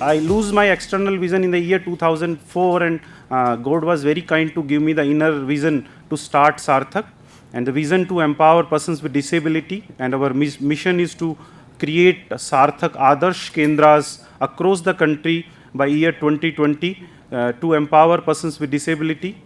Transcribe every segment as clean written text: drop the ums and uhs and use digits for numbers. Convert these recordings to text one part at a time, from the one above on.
I lose my external vision in the year 2004, and God was very kind to give me the inner vision to start Sarthak, and the vision to empower persons with disability. And our mission is to create Sarthak Adarsh Kendras across the country by year 2020 to empower persons with disability.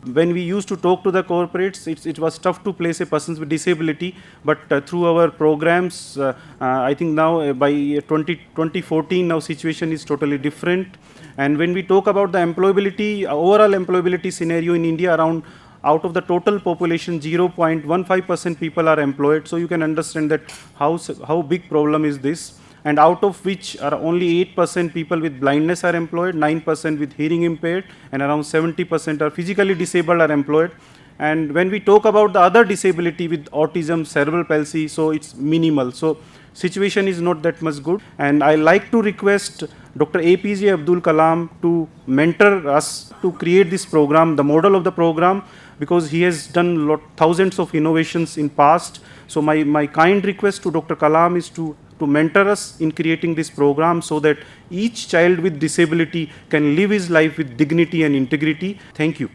When we used to talk to the corporates, it was tough to place a persons with disability, but through our programs, I think now by 2014, now situation is totally different. And when we talk about the employability, overall employability scenario in India, around out of the total population, 0.15% people are employed. So you can understand that how big problem is this. And out of which are only 8% people with blindness are employed, 9% with hearing impaired, and around 70% are physically disabled are employed. And when we talk about the other disability with autism, cerebral palsy, so it's minimal. So situation is not that much good. And I like to request Dr. APJ Abdul Kalam to mentor us to create this program, the model of the program, because he has done thousands of innovations in past. So my kind request to Dr. Kalam is to mentor us in creating this program so that each child with disability can live his life with dignity and integrity. Thank you.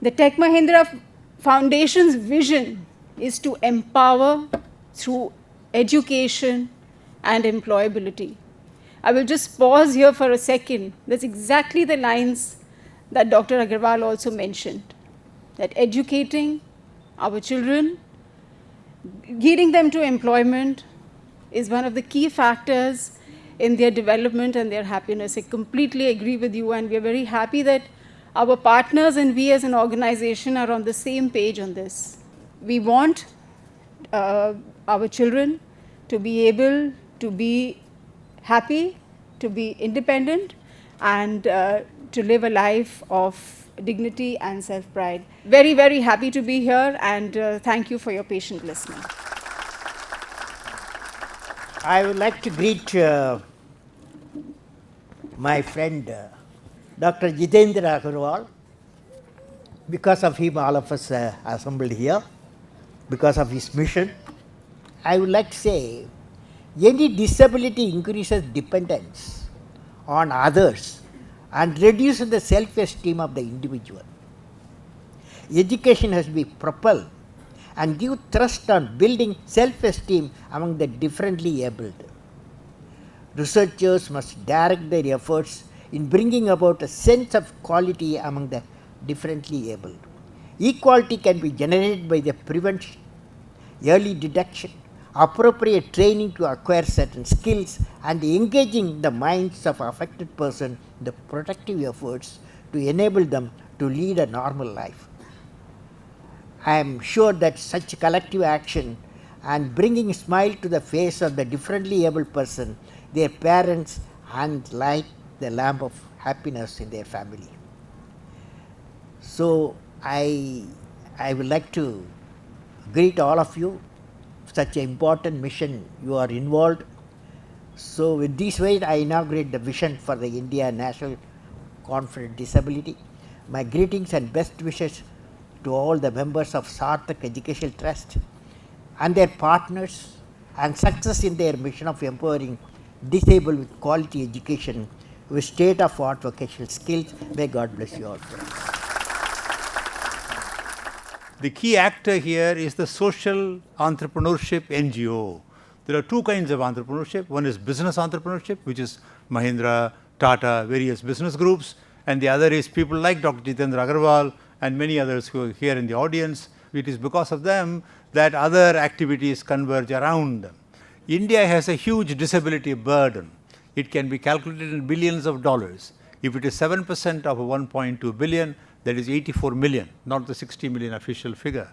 The Tech Mahindra Foundation's vision is to empower through education and employability. I will just pause here for a second. That's exactly the lines that Dr. Agarwal also mentioned, that educating our children, getting them to employment is one of the key factors in their development and their happiness. I completely agree with you, and we are very happy that our partners and we as an organization are on the same page on this. We want our children to be able to be happy, to be independent, and to live a life of dignity and self-pride. Very, very happy to be here, and thank you for your patient listening. I would like to greet my friend Dr. Jitendra Agarwal. Because of him, all of us assembled here, because of his mission. I would like to say, any disability increases dependence on others and reduces the self-esteem of the individual. Education has to be propelled and give thrust on building self-esteem among the differently abled. Researchers must direct their efforts in bringing about a sense of quality among the differently abled. Equality can be generated by the prevention, early detection, appropriate training to acquire certain skills, and engaging the minds of affected person in the protective efforts to enable them to lead a normal life. I am sure that such collective action and bringing a smile to the face of the differently abled person, their parents, and light the lamp of happiness in their family. So I would like to greet all of you. Such an important mission you are involved. So with this way, I inaugurate the vision for the India National Conference Disability. My greetings and best wishes to all the members of Sarthak Educational Trust and their partners, and success in their mission of empowering disabled with quality education with state-of-the-art vocational skills. May God bless you all. The key actor here is the social entrepreneurship NGO. There are two kinds of entrepreneurship. One is business entrepreneurship, which is Mahindra, Tata, various business groups, and the other is people like Dr. Jitendra Agarwal and many others who are here in the audience. It is because of them that other activities converge around them. India has a huge disability burden. It can be calculated in billions of dollars. If it is 7% of 1.2 billion, that is 84 million, not the 60 million official figure.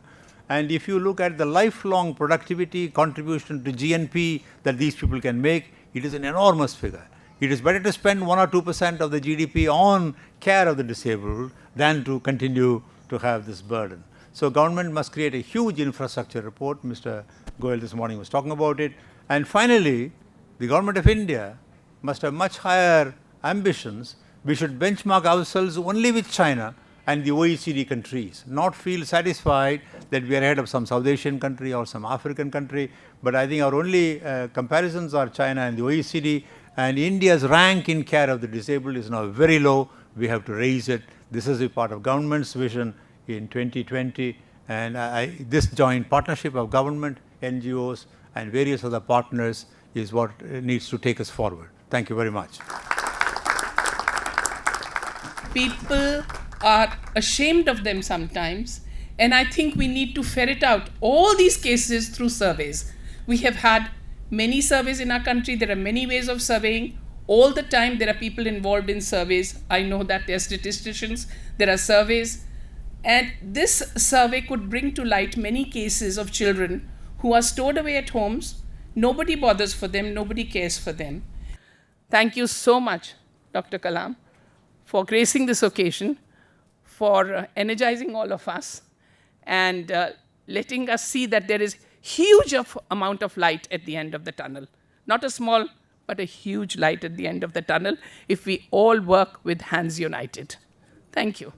And if you look at the lifelong productivity contribution to GNP that these people can make, it is an enormous figure. It is better to spend 1 or 2% of the GDP on care of the disabled than to continue to have this burden. So government must create a huge infrastructure report. Mr. Goyal this morning was talking about it. And finally, the government of India must have much higher ambitions. We should benchmark ourselves only with China and the OECD countries, not feel satisfied that we are ahead of some South Asian country or some African country, but I think our only comparisons are China and the OECD, and India's rank in care of the disabled is now very low. We have to raise it. This is a part of government's vision in 2020, and this joint partnership of government, NGOs and various other partners is what needs to take us forward. Thank you very much. People are ashamed of them sometimes, and I think we need to ferret out all these cases through surveys. We have had many surveys in our country. There are many ways of surveying. All the time there are people involved in surveys. I know that there are statisticians, there are surveys, and this survey could bring to light many cases of children who are stored away at homes. Nobody bothers for them, nobody cares for them. Thank you so much, Dr. Kalam, for gracing this occasion, for energizing all of us, and letting us see that there is huge amount of light at the end of the tunnel. Not a small, but a huge light at the end of the tunnel if we all work with hands united. Thank you.